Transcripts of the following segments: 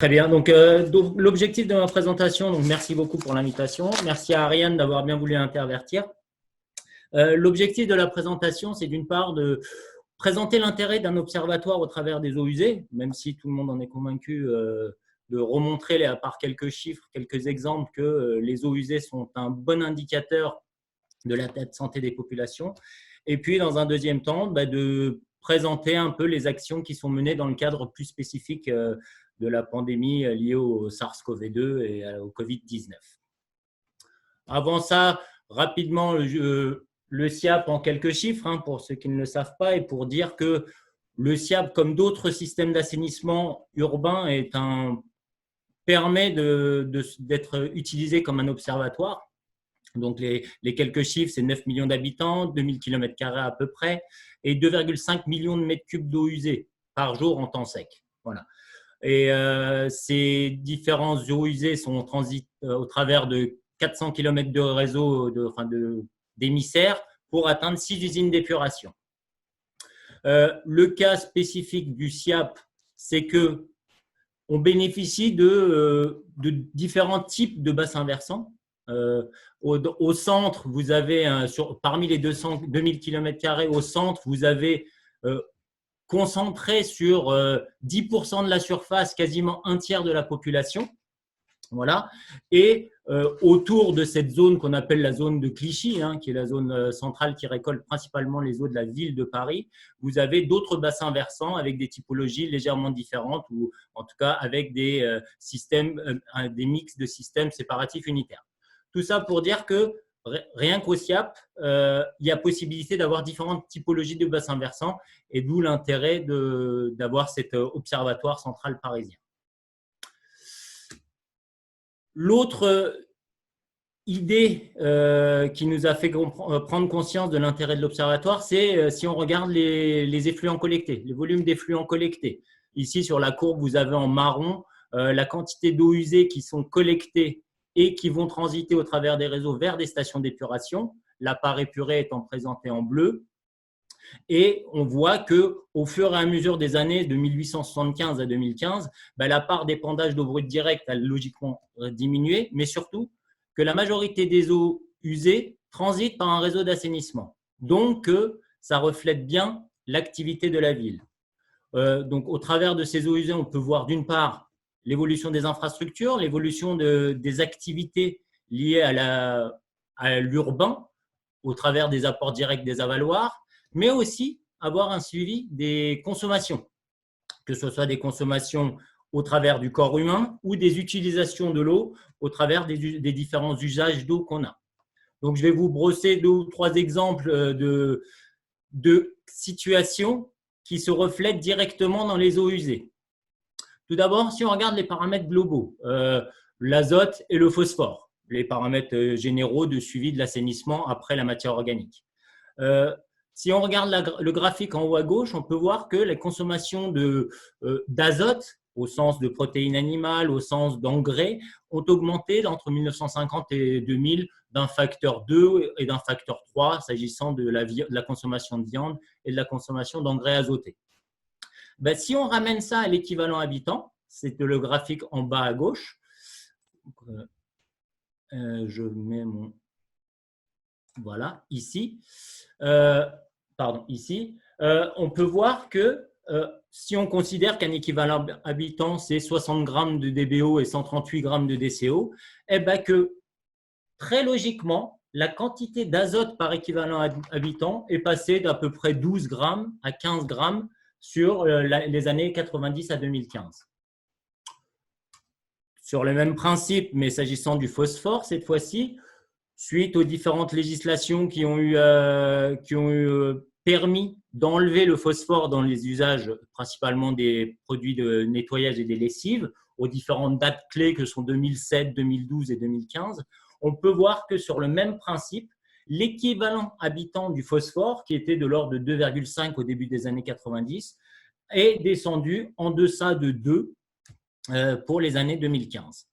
Très bien. Donc l'objectif de ma présentation, donc merci beaucoup pour l'invitation. Merci à Ariane d'avoir bien voulu intervertir. L'objectif de la présentation, c'est d'une part de présenter l'intérêt d'un observatoire au travers des eaux usées, même si tout le monde en est convaincu, de remontrer, à part quelques chiffres, quelques exemples, que les eaux usées sont un bon indicateur de l'état de santé des populations. Et puis, dans un deuxième temps, de présenter un peu les actions qui sont menées dans le cadre plus spécifique de la pandémie liée au SARS-CoV-2 et au Covid-19. Avant ça, rapidement, le SIAP en quelques chiffres, pour ceux qui ne le savent pas, et pour dire que le SIAP, comme d'autres systèmes d'assainissement urbain, permet d'être utilisé comme un observatoire. Donc, les quelques chiffres, c'est 9 millions d'habitants, 2000 km² à peu près, et 2,5 millions de mètres cubes d'eau usée par jour en temps sec. Voilà. Et ces différents eaux usées sont en transit au travers de 400 km de réseau d'émissaires pour atteindre 6 usines d'épuration. Le cas spécifique du SIAP, c'est que on bénéficie de différents types de bassins versants. Au centre, vous avez, parmi les 2000 km², au centre, vous avez concentré sur 10% de la surface, quasiment un tiers de la population. Voilà. Et autour de cette zone qu'on appelle la zone de Clichy, qui est la zone centrale qui récolte principalement les eaux de la ville de Paris, vous avez d'autres bassins versants avec des typologies légèrement différentes ou en tout cas avec des systèmes, des mix de systèmes séparatifs unitaires. Tout ça pour dire que rien qu'au SIAP, il y a possibilité d'avoir différentes typologies de bassins versants et d'où l'intérêt d'avoir cet observatoire central parisien. L'autre idée qui nous a fait prendre conscience de l'intérêt de l'observatoire, c'est si on regarde les effluents collectés, les volumes d'effluents collectés. Ici, sur la courbe, vous avez en marron la quantité d'eau usée qui sont collectées et qui vont transiter au travers des réseaux vers des stations d'épuration, la part épurée étant présentée en bleu. Et on voit qu'au fur et à mesure des années, de 1875 à 2015, la part d'épandage d'eau brute directe a logiquement diminué, mais surtout que la majorité des eaux usées transitent par un réseau d'assainissement. Donc, ça reflète bien l'activité de la ville. Donc, au travers de ces eaux usées, on peut voir d'une part l'évolution des infrastructures, l'évolution des activités liées à l'urbain au travers des apports directs des avaloirs, mais aussi avoir un suivi des consommations, que ce soit des consommations au travers du corps humain ou des utilisations de l'eau au travers des différents usages d'eau qu'on a. Donc, je vais vous brosser 2 ou 3 exemples de situations qui se reflètent directement dans les eaux usées. Tout d'abord, si on regarde les paramètres globaux, l'azote et le phosphore, les paramètres généraux de suivi de l'assainissement après la matière organique. Si on regarde le graphique en haut à gauche, on peut voir que les consommations d'azote, au sens de protéines animales, au sens d'engrais, ont augmenté entre 1950 et 2000 d'un facteur 2 et d'un facteur 3, s'agissant de la consommation de viande et de la consommation d'engrais azotés. Si on ramène ça à l'équivalent habitant, c'est le graphique en bas à gauche. Je mets mon… Voilà, ici. Ici. On peut voir que si on considère qu'un équivalent habitant, c'est 60 grammes de DBO et 138 grammes de DCO, que très logiquement, la quantité d'azote par équivalent habitant est passée d'à peu près 12 grammes à 15 grammes sur les années 90 à 2015. Sur le même principe, mais s'agissant du phosphore, cette fois-ci, suite aux différentes législations qui ont permis d'enlever le phosphore dans les usages, principalement des produits de nettoyage et des lessives, aux différentes dates clés que sont 2007, 2012 et 2015, on peut voir que sur le même principe, l'équivalent habitant du phosphore, qui était de l'ordre de 2,5 au début des années 90, est descendu en deçà de 2 pour les années 2015.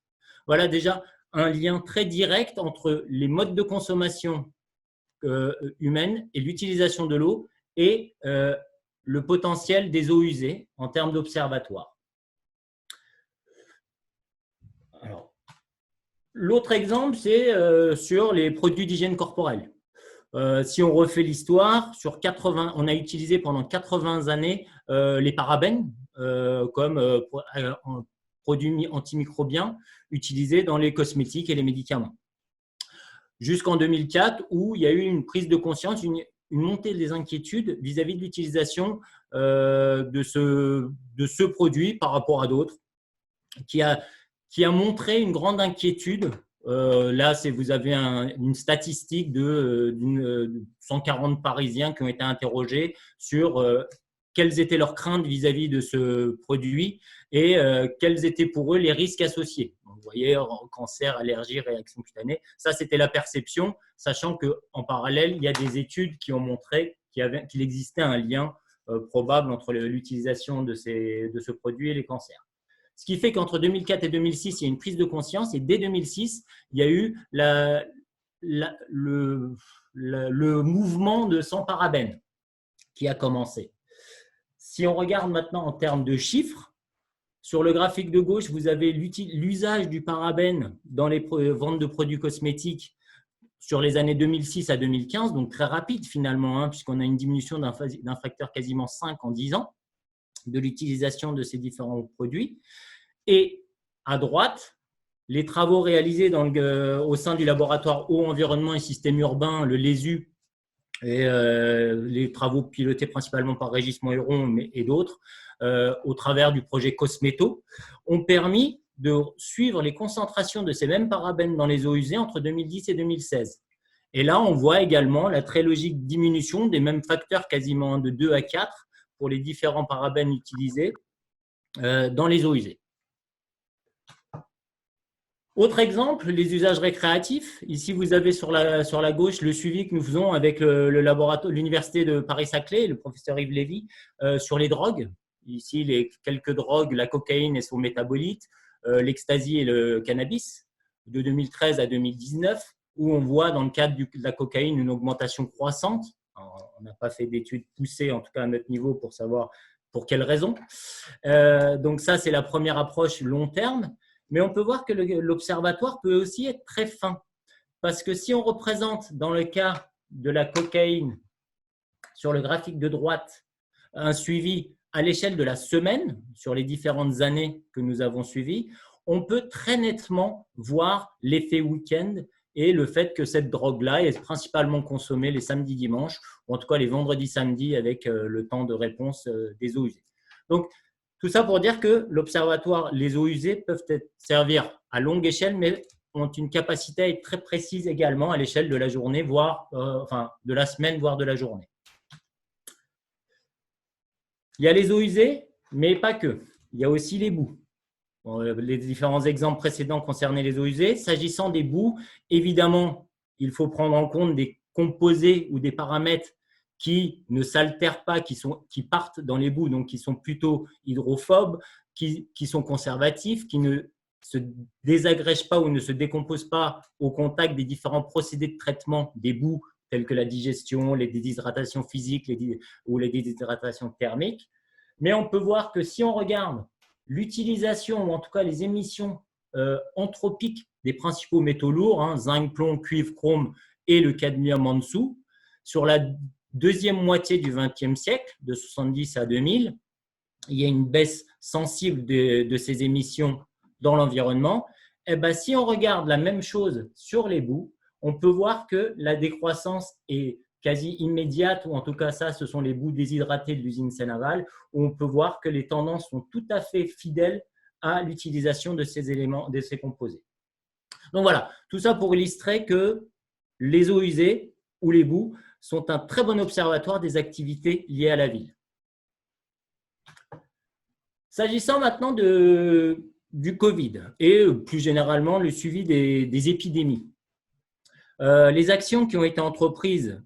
Voilà déjà un lien très direct entre les modes de consommation humaine et l'utilisation de l'eau et le potentiel des eaux usées en termes d'observatoire. L'autre exemple, c'est sur les produits d'hygiène corporelle. Si on refait l'histoire, on a utilisé pendant 80 années les parabènes comme produits antimicrobiens utilisés dans les cosmétiques et les médicaments. Jusqu'en 2004, où il y a eu une prise de conscience, une montée des inquiétudes vis-à-vis de l'utilisation de ce produit par rapport à d'autres, qui a montré une grande inquiétude. Là, vous avez une statistique de 140 Parisiens qui ont été interrogés sur quelles étaient leurs craintes vis-à-vis de ce produit et quels étaient pour eux les risques associés. Donc, vous voyez, cancer, allergie, réaction cutanée. Ça, c'était la perception, sachant qu'en parallèle, il y a des études qui ont montré qu'il existait un lien probable entre l'utilisation de ce produit et les cancers. Ce qui fait qu'entre 2004 et 2006, il y a une prise de conscience et dès 2006, il y a eu le mouvement de sans parabènes qui a commencé. Si on regarde maintenant en termes de chiffres, sur le graphique de gauche, vous avez l'usage du parabène dans les ventes de produits cosmétiques sur les années 2006 à 2015, donc très rapide finalement, puisqu'on a une diminution d'un facteur quasiment 5 en 10 ans de l'utilisation de ces différents produits. Et à droite, les travaux réalisés au sein du laboratoire Eau, Environnement et Systèmes Urbains, le LESU, et les travaux pilotés principalement par Régis Moiron et d'autres, au travers du projet Cosmeto, ont permis de suivre les concentrations de ces mêmes parabènes dans les eaux usées entre 2010 et 2016. Et là, on voit également la très logique diminution des mêmes facteurs, quasiment de 2 à 4, pour les différents parabènes utilisés dans les eaux usées. Autre exemple, les usages récréatifs. Ici, vous avez sur la gauche le suivi que nous faisons avec l'Université de Paris-Saclay, le professeur Yves Lévy, sur les drogues. Ici, les quelques drogues, la cocaïne et son métabolite, l'ecstasy et le cannabis, de 2013 à 2019, où on voit dans le cadre de la cocaïne une augmentation croissante. Alors, on n'a pas fait d'études poussées, en tout cas à notre niveau, pour savoir pour quelles raisons. Donc ça, c'est la première approche long terme. Mais on peut voir que l'observatoire peut aussi être très fin. Parce que si on représente, dans le cas de la cocaïne, sur le graphique de droite, un suivi à l'échelle de la semaine, sur les différentes années que nous avons suivies, on peut très nettement voir l'effet week-end et le fait que cette drogue-là est principalement consommée les samedis, dimanches, ou en tout cas les vendredis, samedis, avec le temps de réponse des eaux usées. Donc, tout ça pour dire que l'observatoire, les eaux usées peuvent servir à longue échelle, mais ont une capacité à être très précise également à l'échelle de la journée, voire de la semaine, voire de la journée. Il y a les eaux usées, mais pas que. Il y a aussi les boues. Bon, les différents exemples précédents concernaient les eaux usées. S'agissant des boues, évidemment, il faut prendre en compte des composés ou des paramètres qui ne s'altèrent pas, qui partent dans les boues, donc qui sont plutôt hydrophobes, qui sont conservatifs, qui ne se désagrègent pas ou ne se décomposent pas au contact des différents procédés de traitement des boues, tels que la digestion, les déshydratations physiques ou les déshydratations thermiques. Mais on peut voir que si on regarde l'utilisation, ou en tout cas les émissions anthropiques des principaux métaux lourds, zinc, plomb, cuivre, chrome et le cadmium en dessous, sur la deuxième moitié du XXe siècle, de 70 à 2000, il y a une baisse sensible de ces émissions dans l'environnement. Et bien, si on regarde la même chose sur les boues, on peut voir que la décroissance est quasi immédiate, ou en tout cas ça, ce sont les boues déshydratées de l'usine Seine-Aval, où on peut voir que les tendances sont tout à fait fidèles à l'utilisation de ces éléments, de ces composés. Donc voilà, tout ça pour illustrer que les eaux usées ou les boues sont un très bon observatoire des activités liées à la ville. S'agissant maintenant du Covid et plus généralement le suivi des épidémies, les actions qui ont été entreprises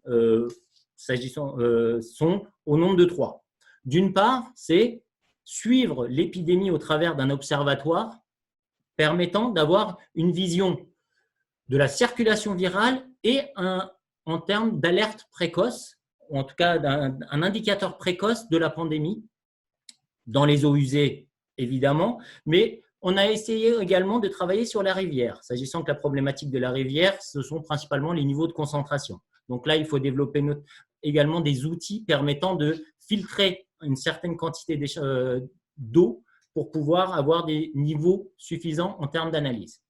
sont au nombre de 3. D'une part, c'est suivre l'épidémie au travers d'un observatoire permettant d'avoir une vision de la circulation virale et en termes d'alerte précoce, ou en tout cas un indicateur précoce de la pandémie, dans les eaux usées évidemment, mais On a essayé également de travailler sur la rivière, s'agissant que la problématique de la rivière, ce sont principalement les niveaux de concentration. Donc là, il faut développer également des outils permettant de filtrer une certaine quantité d'eau pour pouvoir avoir des niveaux suffisants en termes d'analyse.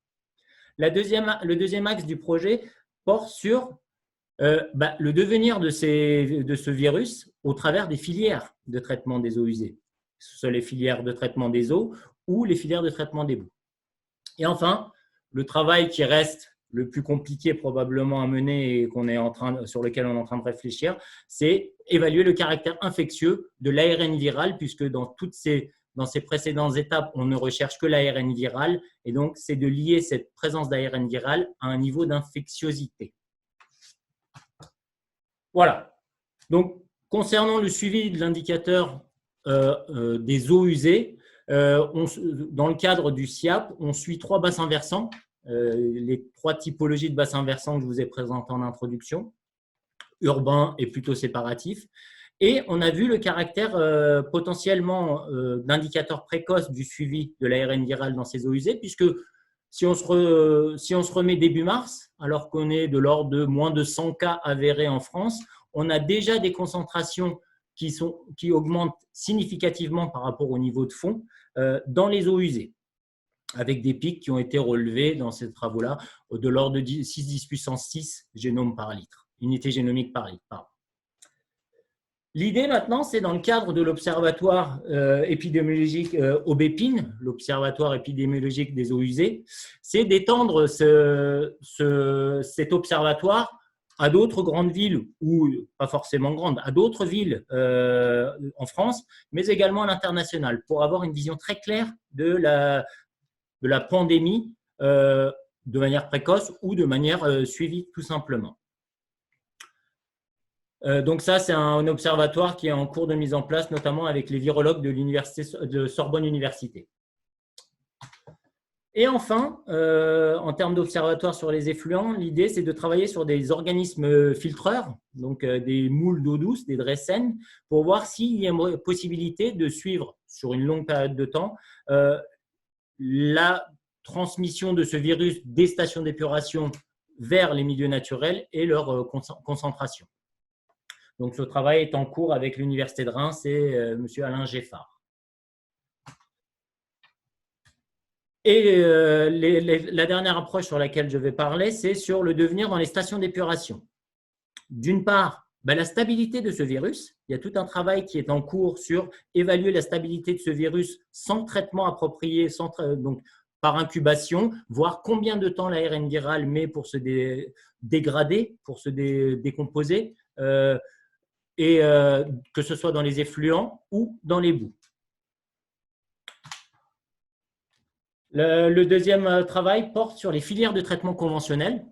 Le deuxième axe du projet porte sur le devenir de ce virus au travers des filières de traitement des eaux usées, que ce soit les filières de traitement des eaux ou les filières de traitement des boues. Et enfin, le travail qui reste le plus compliqué probablement à mener et sur lequel on est en train de réfléchir, c'est évaluer le caractère infectieux de l'ARN viral, puisque dans ces précédentes étapes, on ne recherche que l'ARN viral, et donc c'est de lier cette présence d'ARN viral à un niveau d'infectiosité. Voilà. Donc, concernant le suivi de l'indicateur des eaux usées, dans le cadre du SIAP, on suit 3 bassins versants, les 3 typologies de bassins versants que je vous ai présentés en introduction, urbain et plutôt séparatif. Et on a vu le caractère potentiellement d'indicateur précoce du suivi de l'ARN viral dans ces eaux usées, puisque si on se remet début mars, alors qu'on est de l'ordre de moins de 100 cas avérés en France, on a déjà des concentrations qui augmentent significativement par rapport au niveau de fond dans les eaux usées, avec des pics qui ont été relevés dans ces travaux-là de l'ordre de 6 puissance 6 génomes par litre, unité génomique par litre. Pardon. L'idée maintenant, c'est dans le cadre de l'observatoire épidémiologique Aubépine, l'observatoire épidémiologique des eaux usées, c'est d'étendre cet observatoire à d'autres grandes villes, ou pas forcément grandes, à d'autres villes en France, mais également à l'international, pour avoir une vision très claire de la pandémie de manière précoce ou de manière suivie tout simplement. Donc ça, c'est un observatoire qui est en cours de mise en place, notamment avec les virologues de l'université de Sorbonne Université. Et enfin, en termes d'observatoire sur les effluents, l'idée, c'est de travailler sur des organismes filtreurs, donc des moules d'eau douce, des Dressen, pour voir s'il y a une possibilité de suivre sur une longue période de temps la transmission de ce virus des stations d'épuration vers les milieux naturels et leur concentration. Donc, ce travail est en cours avec l'Université de Reims et M. Alain Geffard. Et la dernière approche sur laquelle je vais parler, c'est sur le devenir dans les stations d'épuration. D'une part, la stabilité de ce virus. Il y a tout un travail qui est en cours sur évaluer la stabilité de ce virus sans traitement approprié, donc par incubation, voir combien de temps l'ARN viral met pour se dégrader, pour se décomposer, et que ce soit dans les effluents ou dans les boues. Le deuxième travail porte sur les filières de traitement conventionnelles,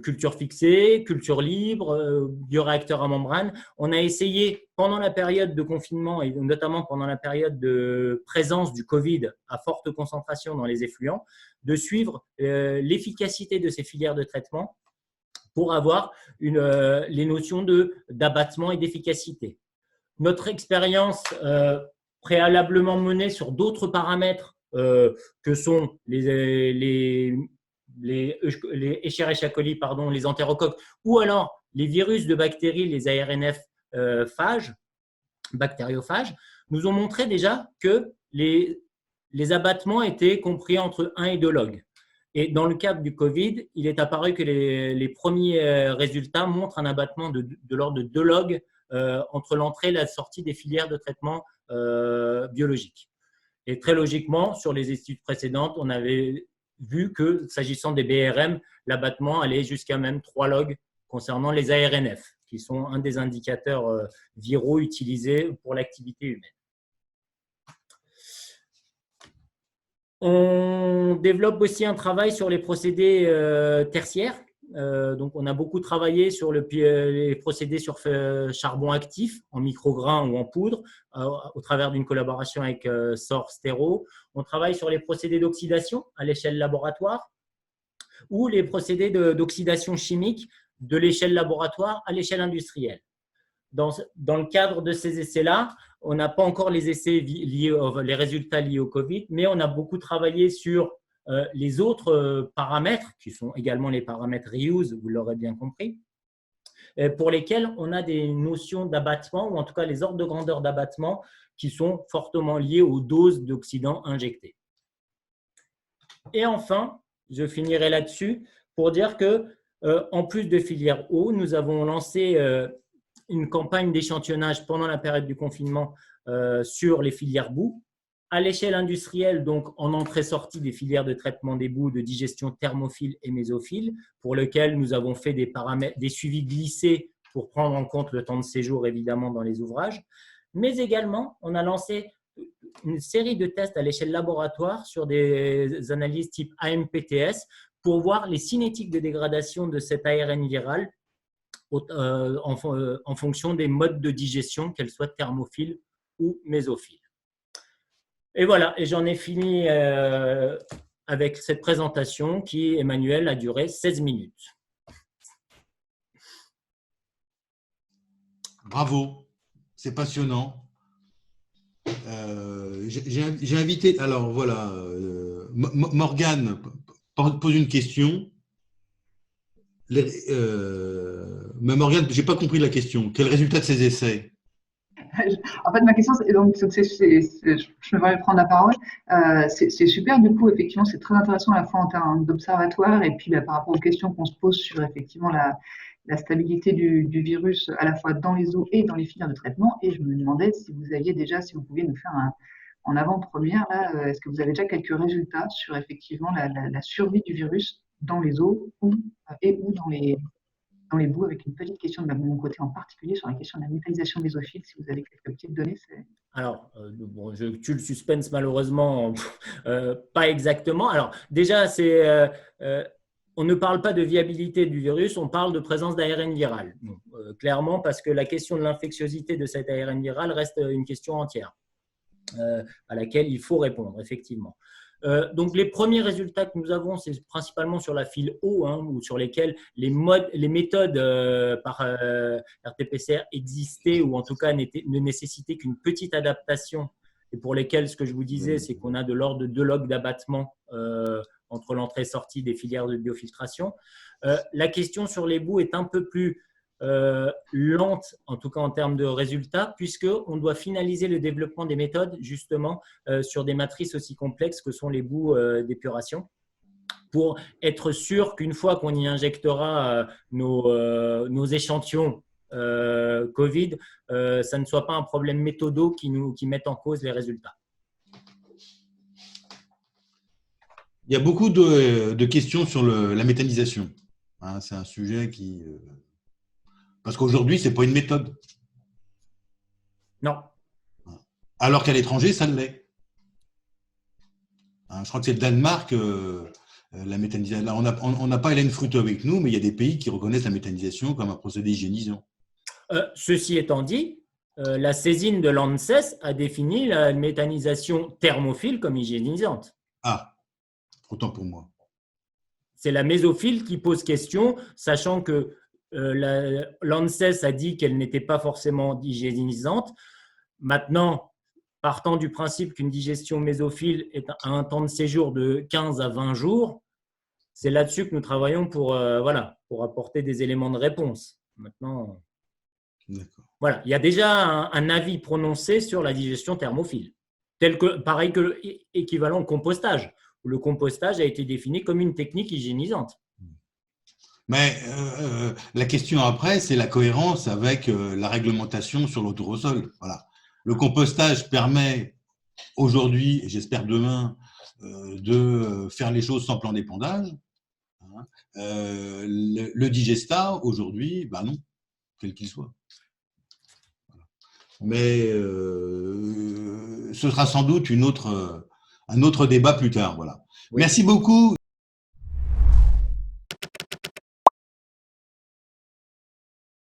culture fixée, culture libre, bioréacteurs à membrane. On a essayé pendant la période de confinement et notamment pendant la période de présence du Covid à forte concentration dans les effluents, de suivre l'efficacité de ces filières de traitement pour avoir les notions d'abattement et d'efficacité. Notre expérience préalablement menée sur d'autres paramètres que sont les Escherichia coli, les entérocoques, ou alors les virus de bactéries, les ARNF phages, bactériophages, nous ont montré déjà que les abattements étaient compris entre 1 et 2 logs. Et dans le cadre du Covid, il est apparu que les premiers résultats montrent un abattement de l'ordre de 2 logs entre l'entrée et la sortie des filières de traitement biologique. Et très logiquement, sur les études précédentes, on avait vu que, s'agissant des BRM, l'abattement allait jusqu'à même 3 logs concernant les ARNF, qui sont un des indicateurs viraux utilisés pour l'activité humaine. On développe aussi un travail sur les procédés tertiaires. Donc, on a beaucoup travaillé sur les procédés sur charbon actif, en micrograins ou en poudre, au travers d'une collaboration avec SOR Stéro. On travaille sur les procédés d'oxydation à l'échelle laboratoire ou les procédés d'oxydation chimique de l'échelle laboratoire à l'échelle industrielle. Dans le cadre de ces essais-là, on n'a pas encore les essais les résultats liés au Covid, mais on a beaucoup travaillé sur les autres paramètres, qui sont également les paramètres reuse, vous l'aurez bien compris, pour lesquels on a des notions d'abattement, ou en tout cas les ordres de grandeur d'abattement, qui sont fortement liés aux doses d'oxydants injectés. Et enfin, je finirai là-dessus pour dire que, en plus de filière eau, nous avons lancé une campagne d'échantillonnage pendant la période du confinement sur les filières boue. À l'échelle industrielle, donc en entrée-sortie des filières de traitement des boues, de digestion thermophile et mésophile, pour lesquelles nous avons fait des suivis glissés pour prendre en compte le temps de séjour, évidemment, dans les ouvrages. Mais également, on a lancé une série de tests à l'échelle laboratoire sur des analyses type AMPTS pour voir les cinétiques de dégradation de cet ARN viral en fonction des modes de digestion, qu'elles soient thermophiles ou mésophiles. Et voilà, et j'en ai fini avec cette présentation qui, Emmanuel, a duré 16 minutes. Bravo, c'est passionnant. J'ai invité, alors voilà, Morgane pose une question. Mais Morgane, je n'ai pas compris la question. Quel résultat de ces essais? En fait, ma question, donc, je me vais prendre la parole. C'est super, du coup, effectivement, c'est très intéressant à la fois en termes d'observatoire et puis par rapport aux questions qu'on se pose sur effectivement la stabilité du virus à la fois dans les eaux et dans les filières de traitement. Et je me demandais si vous aviez déjà, si vous pouviez nous faire en avant-première, là, est-ce que vous avez déjà quelques résultats sur effectivement la survie du virus dans les eaux ou dans les boues, avec une petite question de mon côté en particulier sur la question de la métallisation mésophylle, si vous avez quelques petites données. Alors, bon, je tue le suspense malheureusement, pas exactement. Alors, déjà, on ne parle pas de viabilité du virus, on parle de présence d'ARN viral. Donc, clairement, parce que la question de l'infectiosité de cet ARN viral reste une question entière à laquelle il faut répondre, effectivement. Donc, les premiers résultats que nous avons, c'est principalement sur la file eau, ou sur lesquels les méthodes par RT-PCR existaient, ou en tout cas ne nécessitaient qu'une petite adaptation, et pour lesquels, ce que je vous disais, c'est qu'on a de l'ordre de 2 logs d'abattement entre l'entrée et sortie des filières de biofiltration. La question sur les boues est un peu plus lente, en tout cas en termes de résultats, puisqu'on doit finaliser le développement des méthodes justement sur des matrices aussi complexes que sont les boues d'épuration, pour être sûr qu'une fois qu'on y injectera nos échantillons Covid, ça ne soit pas un problème méthodo qui mette en cause les résultats. Il y a beaucoup de questions sur la méthanisation. C'est un sujet qui… Parce qu'aujourd'hui, ce n'est pas une méthode. Non. Alors qu'à l'étranger, ça l'est. Je crois que c'est le Danemark, la méthanisation. Là, on n'a pas Hélène Fruto avec nous, mais il y a des pays qui reconnaissent la méthanisation comme un procédé hygiénisant. Ceci étant dit, la saisine de l'ANSES a défini la méthanisation thermophile comme hygiénisante. Ah, autant pour moi. C'est la mésophile qui pose question, sachant que l'ANSES a dit qu'elle n'était pas forcément hygiénisante. Maintenant, partant du principe qu'une digestion mésophile a un temps de séjour de 15 à 20 jours, c'est là-dessus que nous travaillons pour apporter des éléments de réponse. Maintenant, voilà, il y a déjà un avis prononcé sur la digestion thermophile, pareil que équivalent au compostage, où le compostage a été défini comme une technique hygiénisante. Mais la question après, c'est la cohérence avec la réglementation sur l'eau au sol. Voilà. Le compostage permet aujourd'hui, et j'espère demain, de faire les choses sans plan d'épandage. Le digestat, aujourd'hui, non, quel qu'il soit. Voilà. Mais ce sera sans doute un autre débat plus tard. Voilà. Oui. Merci beaucoup.